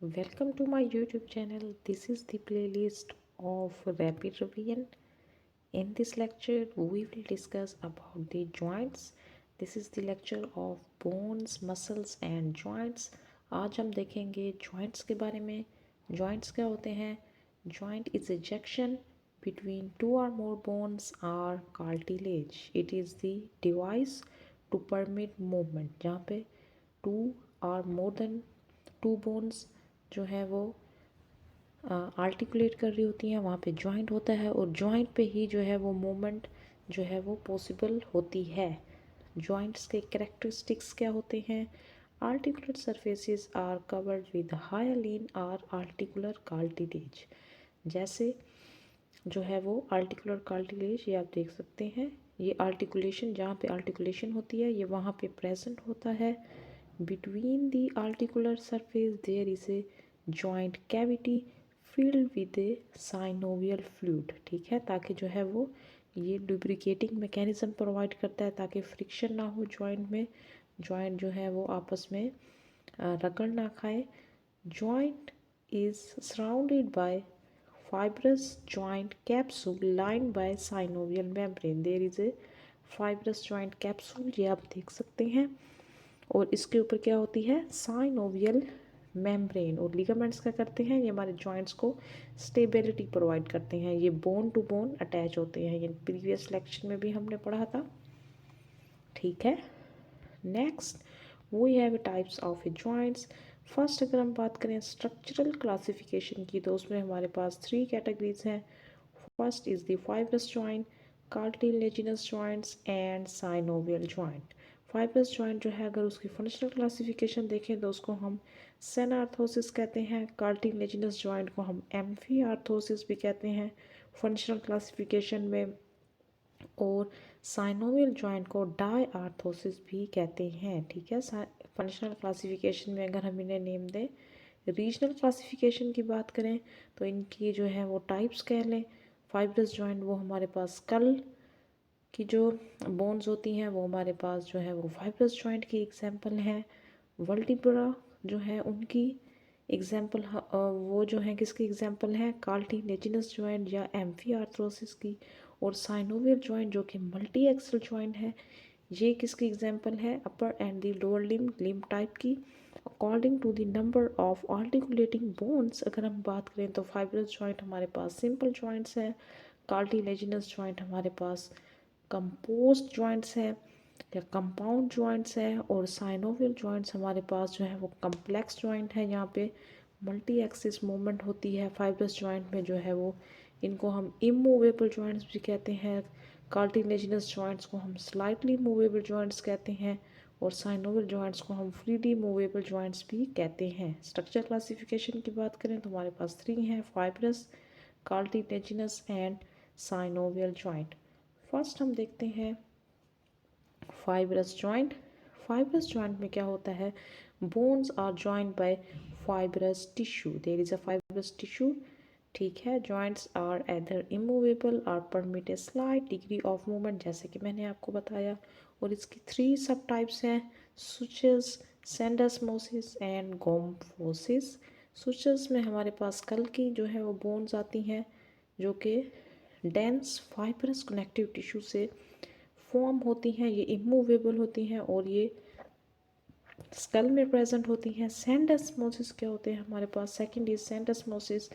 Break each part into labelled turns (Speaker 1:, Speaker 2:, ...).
Speaker 1: Welcome to my YouTube channel. This is the playlist of Rapid Revision. In this lecture, we will discuss about the joints. This is the lecture of bones, muscles and joints. आज हम देखेंगे joints के बारे में. Joints क्या होते हैं? Joint is a junction between two or more bones or cartilage. It is the device to permit movement. जहाँ पे two or more than two bones जो है वो आर्टिकुलेट कर रही होती हैं, वहाँ पे जॉइंट होता है और जॉइंट पे ही जो है वो मूवमेंट जो है वो पॉसिबल होती है. जॉइंट्स के कैरेक्टरिस्टिक्स क्या होते हैं? Articular surfaces are covered with hyaline और आर्टिकुलर कार्टिलेज. जैसे जो है वो आर्टिकुलर कार्टिलेज, ये आप देख सकते हैं. ये आर्टिकुलेशन, जहाँ पे आर्टिकुलेशन होती है, ये वहाँ पे प्रेजेंट होता है. Between the articular surface there is a joint cavity filled with a synovial fluid. ठीक है, ताकि जो है वो ये लुब्रिकेटिंग मैकेनिज्म प्रोवाइड करता है ताकि फ्रिक्शन ना हो जॉइंट में, जॉइंट जो है वो आपस में रगड़ ना खाए. Joint is surrounded by fibrous joint capsule lined by synovial membrane. There is a fibrous joint capsule, ये आप देख सकते हैं, और इसके ऊपर क्या होती है? Synovial membrane. और लिगामेंट्स क्या करते हैं? ये हमारे जॉइंट्स को स्टेबिलिटी प्रोवाइड करते हैं. ये बोन टू बोन अटैच होते हैं. ये प्रीवियस लेक्चर में भी हमने पढ़ा था. ठीक है. Next we have types of a joints. First अगर हम बात करें स्ट्रक्चरल क्लासिफिकेशन की, तो उसमें हमारे पास 3 कैटेगरीज हैं. First is the fibrous joint, cartilaginous joints and synovial joint. Fibrous joint जो है, अगर उसकी फंक्शनल क्लासिफिकेशन देखें तो उसको हम सेनार्थोसिस कहते हैं. कार्टिलेजिनस जॉइंट को हम एम्फी आर्थोसिस भी कहते हैं फंक्शनल क्लासिफिकेशन में. और साइनोवियल जॉइंट को डाई आर्थोसिस भी कहते हैं. ठीक है, फंक्शनल क्लासिफिकेशन में अगर हम इन्हें नेम दें. रीजनल क्लासिफिकेशन की बात करें तो इनकी जो है वो टाइप्स कह लें. फाइब्रस जॉइंट वो हमारे पास स्कल की जो बोन्स होती हैं वो हमारे पास जो है वो फाइब्रस जॉइंट की एग्जांपल है. वर्टिब्रा जो है उनकी एग्जांपल वो जो है किसकी एग्जांपल है? कार्टिलेजिनस जॉइंट या एम्फी आर्थरोसिस की. और साइनोवियल जॉइंट जो कि मल्टी एक्सल जॉइंट है, ये किसकी एग्जांपल है? Upper and the lower limb type की. According to the number of articulating bones अगर हम बात करें तो फाइब्रस जॉइंट हमारे पास सिंपल जॉइंट्स हैं, कार्टिलेजिनस जॉइंट हमारे पास कंपोज्ड जॉइंट्स हैं या कंपाउंड जॉइंट्स हैं, और साइनोवियल जॉइंट्स हमारे पास जो है वो कम्प्लेक्स जॉइंट है. यहाँ पे मल्टी एक्सिस मूवमेंट होती है. फाइब्रस जॉइंट में जो है वो इनको हम इमूवेबल जॉइंट्स भी कहते हैं. कार्टिलेजिनस जॉइंट्स को हम स्लाइटली मूवेबल जॉइंट्स कहते हैं और साइनोवियल जॉइंट्स को हम फ्रीली मूवेबल जॉइंट्स भी कहते हैं. स्ट्रक्चर क्लासिफिकेशन की बात करें तो हमारे पास 3 हैं: fibrous, cartilaginous and synovial joint. First हम देखते हैं फाइब्रस जॉइंट. फाइब्रस जॉइंट में क्या होता है? Bones are joint by fibrous tissue. There is a fibrous tissue. ठीक है. जॉइंट्स आर एदर इमूवेबल और permit a slight degree of movement, जैसे कि मैंने आपको बताया. और इसकी 3 सब टाइप्स हैं: सुचेस, सेंडस्मोसिस एंड गोम्फोसिस. सुचेस में हमारे पास स्कल की जो है वो बोन्स आती हैं जो कि डेंस फाइब्रस कनेक्टिव टिश्यू से फॉर्म होती हैं. ये इमूवेबल होती हैं और ये स्कल में प्रेजेंट होती हैं. सेंडस्मोसिस क्या होते हैं हमारे पास? Second is syndesmosis.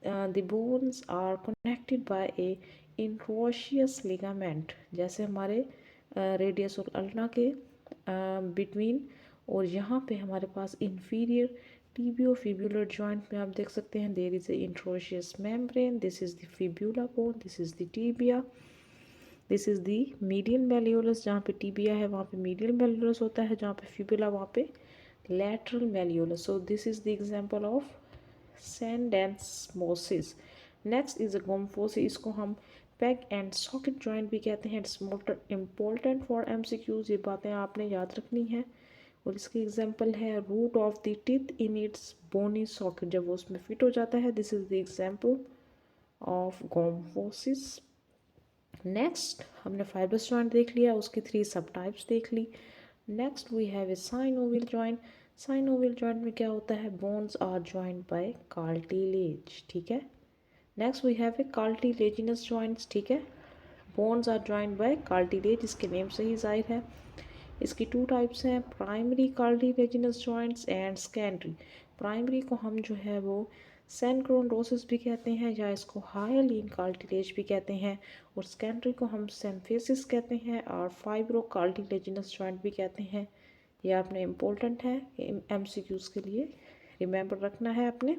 Speaker 1: The bones are connected by a interosseous ligament, जैसे हमारे रेडियस और अल्ना के बिटवीन. और यहाँ पे हमारे पास इंफीरियर टिबियोफिब्युलर जॉइंट में आप देख सकते हैं there is a interosseous membrane. This is the fibula bone, this is the tibia, this is the medial malleolus. जहाँ पे टिबिया है वहाँ पे मीडियल मेल्यूलस होता है, जहाँ पे फिबुला वहाँ पे lateral malleolus. So this is the example of syndesmosis. Next is gomphosis. इसको हम पेग एंड सॉकेट जॉइंट भी कहते हैं. It's important for MCQs. ये बातें आपने याद रखनी है. और इसकी एग्जांपल है root of the teeth in its bony socket. जब वो उसमें फिट हो जाता है, this is the example of gomphosis. Next हमने फाइब्रस जॉइंट देख लिया, उसकी 3 सब टाइप्स देख ली. Next we have a synovial joint. Synovial joint में क्या होता है, bones are joined by cartilage, ठीक है। Next we have a cartilaginous joints, ठीक है। Bones are joined by cartilage, इसके नेम से ही जाहिर है। इसकी टू टाइप्स हैं, primary cartilaginous joints and secondary. Primary को हम जो है वो सैनक्रोनडोसिस भी कहते हैं या इसको हाइलिन कार्टिलेज भी कहते हैं, और सेकेंडरी को हम सिम्फिसिस कहते हैं और फाइब्रो कार्टिलेजिनस जॉइंट भी कहते हैं। ये आपने इम्पोर्टेंट है एमसीक्यूज के लिए रिमेंबर रखना है आपने।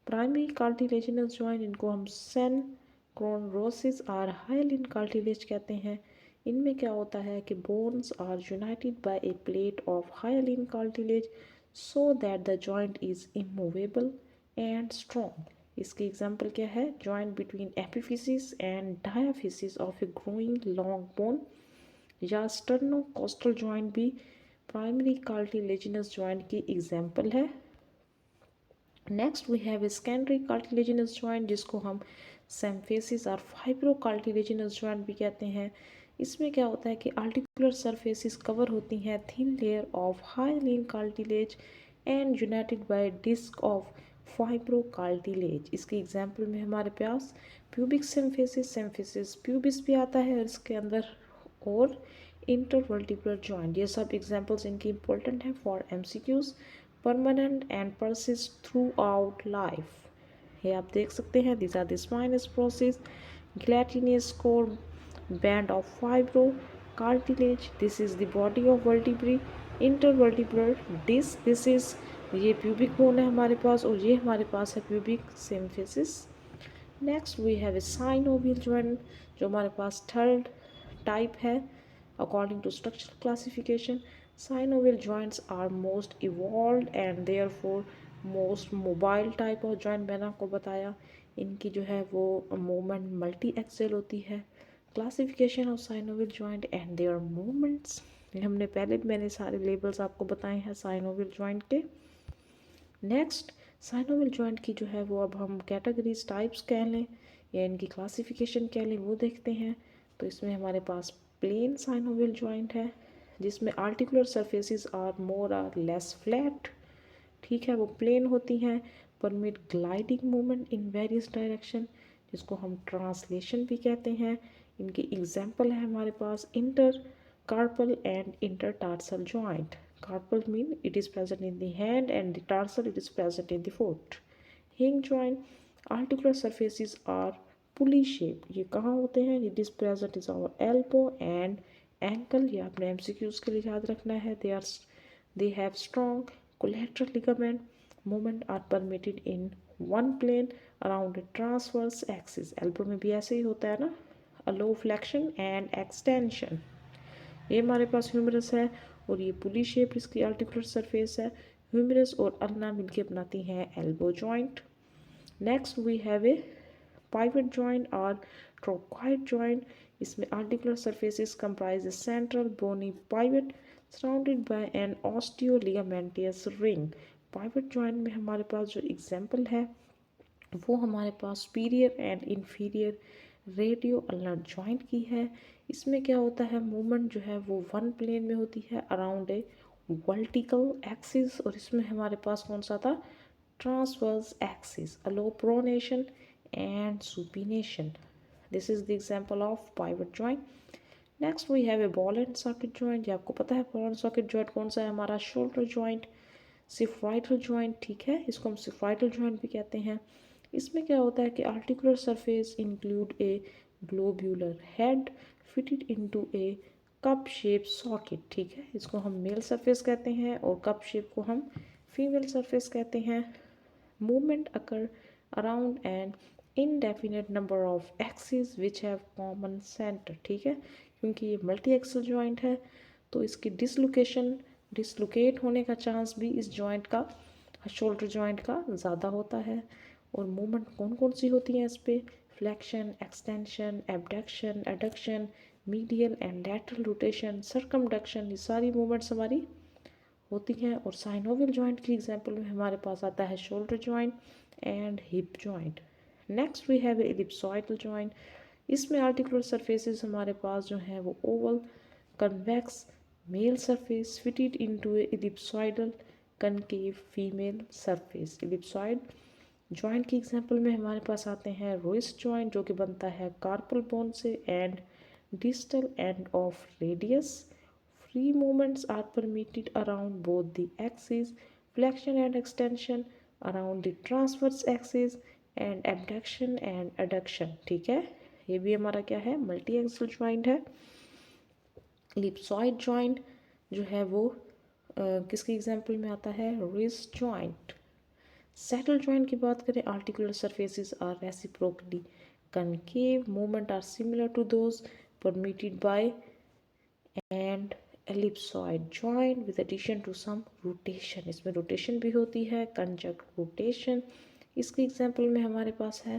Speaker 1: प्राइमरी कार्टिलेजिनस जॉइंट, इनको हम सैनक्रोनडोसिस और हाइलिन कार्टिलेज कहते हैं। इनमें क्या होता है कि bones are united by a plate of hyaline cartilage so that the joint is immovable and strong. इसकी एग्जांपल क्या है, joint between epiphysis and diaphysis of a growing long bone, या स्टर्नोकोस्टल जॉइंट भी प्राइमरी कार्टिलेजिनस जॉइंट की example है। Next we have a secondary cartilaginous joint, जिसको हम सिम्फिसिस और फाइब्रो कार्टिलेजिनस जॉइंट भी कहते हैं। इसमें क्या होता है कि आर्टिकुलर सरफेसिस कवर होती हैं thin layer of hyaline cartilage and united by disc of fibro cartilage. इसकी एग्जांपल में हमारे पास प्यूबिक सिम्फिसिस, सिम्फिसिस प्यूबिस भी आता है इसके अंदर, और इंटरवर्टिब्रल जॉइंट। ये सब एग्जांपल्स इनकी इंपॉर्टेंट हैं for MCQs. Permanent and persist throughout life, ये आप देख सकते हैं। This are the spinous process, gelatinous core band of fibro cartilage, this is the body of vertebrae, intervertebral disc, this is ये pubic bone है हमारे पास, और ये हमारे पास है pubic symphysis. Next we have a synovial joint, जो हमारे पास थर्ड टाइप है according to structural classification. Synovial joints are most evolve and therefore most mobile type of joint. मैंने आपको बताया इनकी जो है वो मूवमेंट मल्टी एक्सेल होती है। Classification of synovial joint and their movements, हमने पहले भी मैंने सारे लेबल्स आपको बताए हैं साइनोवियल जॉइंट के। नेक्स्ट साइनोवियल जॉइंट की जो है वो अब हम कैटेगरीज टाइप्स कह लें या इनकी क्लासिफिकेशन कह लें वो देखते हैं। तो इसमें हमारे पास प्लेन साइनोवियल जॉइंट है, जिसमें articular surfaces are more or less flat, ठीक है, वो प्लेन होती हैं, permit gliding movement in various direction, जिसको हम ट्रांसलेशन भी कहते हैं। इनकी एग्जांपल है हमारे पास intercarpal and intertarsal joint. Carpal mean it is present in the hand, and the tarsal it is present in the foot. Hinge joint, articular surfaces are pulley shaped. ये कहाँ होते हैं, it is present is our elbow and ankle, ये आपने MCQs के लिए याद रखना है। They have strong collateral ligament, movement are permitted in one plane around a transverse axis। elbow में भी ऐसे ही होता है ना, allow flexion and extension। ये हमारे पास ह्यूमरस है, और ये पुली शेप इसकी आर्टिकुलर सरफेस है। ह्यूमरस और अल्ना मिलके बनाती हैं elbow joint. Next we have a pivot joint और ट्रोकॉइड जॉइंट। इसमें articular surfaces comprise a central bony pivot surrounded by an osteoligamentous ring. Pivot joint में हमारे पास जो एग्जांपल है वो हमारे पास superior and inferior radio ulnar joint की है। इसमें क्या होता है, मूवमेंट जो है वो वन प्लेन में होती है अराउंड ए वर्टिकल एक्सिस, और इसमें हमारे पास कौन सा था, transverse axis, allow pronation and supination. This is the example of pivot joint. Next we have a ball and socket joint. ये आपको पता है बॉल एंड सॉकेट जॉइंट कौन सा है, हमारा शोल्डर जॉइंट, सिफराइटल जॉइंट, ठीक है, इसको हम सिफराइटल जॉइंट भी कहते हैं। इसमें क्या होता है कि आर्टिकुलर सरफेस इंक्लूड ए ग्लोब्यूलर हेड फिटेड इनटू ए कप शेप सॉकेट, ठीक है, इसको हम मेल सरफेस कहते हैं और कप शेप को हम फीमेल सरफेस कहते हैं। Movement occur around an indefinite number of axis which have common centre, ठीक है, क्योंकि ये मल्टी एक्सल जॉइंट है तो इसकी डिसलोकेट होने का चांस भी इस जॉइंट का, शोल्डर जॉइंट का ज़्यादा होता है। और मूवमेंट कौन कौन सी होती हैं इस पर, flexion, extension, abduction, adduction, medial and lateral rotation, circumduction, ये सारी मूवमेंट्स हमारी होती हैं। और साइनोवियल जॉइंट की एग्जांपल में हमारे पास आता है shoulder joint and hip joint. Next we have ellipsoidal joint. इसमें आर्टिकुलर सरफेसेस हमारे पास जो हैं वो oval, convex, Male surface fitted into a ellipsoidal concave female surface. Ellipsoid joint के एग्जाम्पल में हमारे पास आते हैं रोइस जॉइंट जो कि बनता है कार्पल बोन से and distal end of radius. Free movements are permitted around both the axes, flexion and extension, around the transverse axis and abduction and adduction. ठीक है, ये भी हमारा क्या है, मल्टी एक्सल ज्वाइंट है. लिप्सॉइड ज्वाइंट जो है वो किसके एग्जाम्पल में आता है, रिस्ट ज्वाइंट. सैटल ज्वाइंट की बात करें, articular surfaces are reciprocally concave, movement are similar to those permitted by and ellipsoid joint with addition to some rotation. इसमें रोटेशन भी होती है, कंजक्ट रोटेशन. इसके एग्जाम्पल में हमारे पास है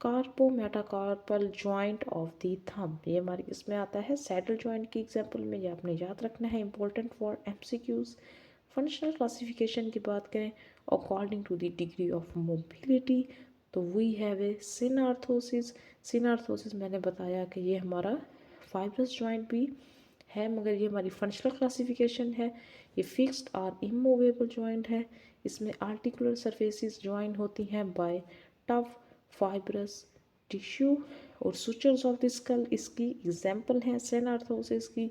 Speaker 1: carpometacarpal joint of the thumb. ये हमारे इसमें आता है सैडल ज्वाइंट की एग्जाम्पल में. ये आपने याद रखना है, important for MCQs. Functional classification की बात करें, according to the degree of mobility, तो we have a synarthrosis. Synarthrosis मैंने बताया कि ये हमारा फाइब्रस ज्वाइंट भी है, मगर ये हमारी फंक्शनल क्लासिफिकेशन है. ये फिक्स्ड और इमूवेबल जॉइंट है. इसमें आर्टिकुलर सरफेसेस ज्वाइन होती हैं बाय टफ फाइब्रस टिश्यू और सुचर्स ऑफ द स्कल इसकी एग्जाम्पल हैं सिनार्थोसिस की.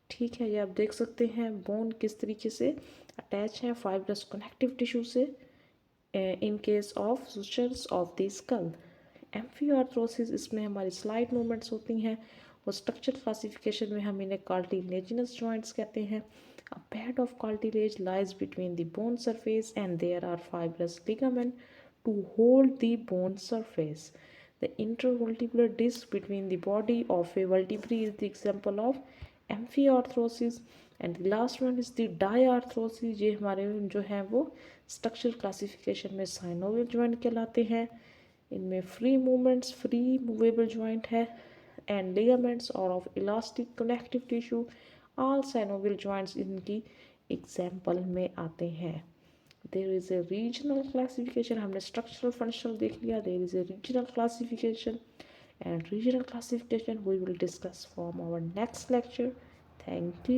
Speaker 1: ठीक है, ये आप देख सकते हैं बोन किस तरीके से अटैच है फाइब्रस कनेक्टिव टिश्यू से in case of sutures of the skull. Amphiarthrosis, इसमें हमारी स्लाइड मूवमेंट्स होती हैं और स्ट्रक्चर क्लासिफिकेशन में हम इन्हें कार्टिलेजिनस जॉइंट्स कहते हैं. A bed of cartilage lies between the bone surface and there are fibrous ligaments to hold the bone surface. The intervertebral disc between the body of a vertebrae is the example of amphiarthrosis. And the last one is the diarthrosis. ये हमारे जो हैं वो structure classification में synovial joint कहलाते हैं. इनमें free movements, free movable joint है and ligaments or of elastic connective tissue. All synovial joints इनकी एग्जाम्पल में आते हैं. There is a regional classification. हमने structural functional देख लिया. There is a regional classification and regional classification we will discuss from our next lecture. Thank you.